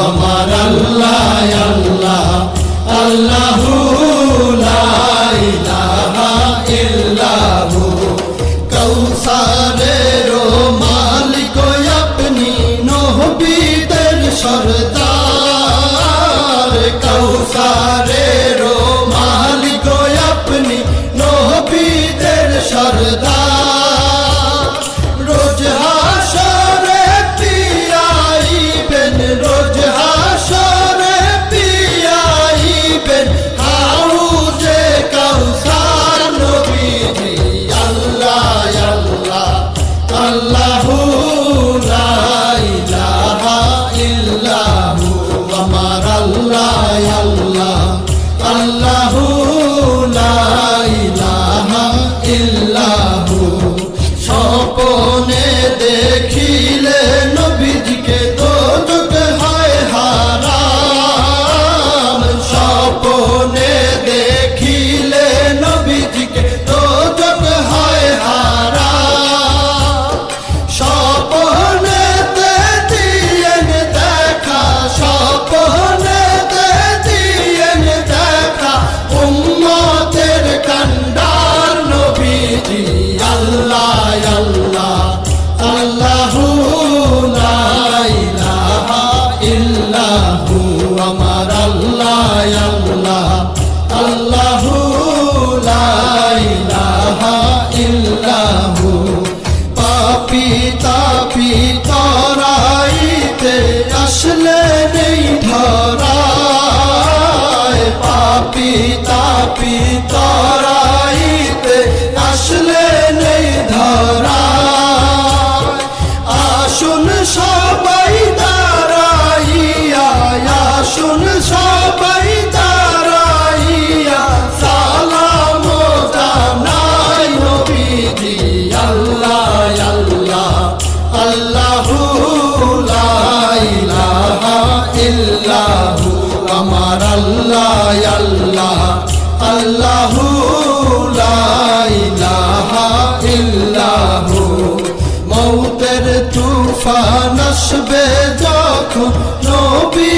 আমার আল্লাহ আল্লাহ আল্লাহু লা ইলাহা ইল্লাহু কৌসারের মালিক আপনি নবীদের সরদার কৌসারের মালিক আপনি নবীদের সরদার রোজ হাসরে পিয়াইবেন রোজ হাসরে পিয়াইবেন হাউজে কাউসার নবীজি আল্লাহ আল্লাহ আল্লাহু লা ইলাহা ইল্লাহু আমার আল্লাহ আল্লাহ আল্লাহু লা ইলাহা ইল্লাহু স্বপ্নে দেখিলে নবীজিকে দোজখ হয় হারাম স্বপ্নে দেখিলে নবীজিকে দোজখ হয় হারাম স্বপ্নেতে দিয়েন দেখা স্বপ্নেতে দিয়েন দেখা উম্মতের কান্ডার নবীজি আল্লাহ আল্লাহ আল্লাহু লা ইলাহা ইল্লাহু আমার আল্লাহ আল্লাহ আল্লাহু লা ইলাহা ইল্লাহু পাপী তাপী তরাইতে আসলে নেই ধরায় পাপী তাপী তরাইতে আসলে নেই ধরায় আসুন সবাই দাঁড়াইয়া আসুন সবাই দাঁড়াইয়া সালাম জানাই নবীজি আল্লাহ আল্লাহ আল্লাহু লা ইলাহা ইল্লাহু আমার আল্লাহ আল্লাহ আল্লাহু লা ইলাহা ইল্লাহু মৌতের তুফান আসবে যখন নবী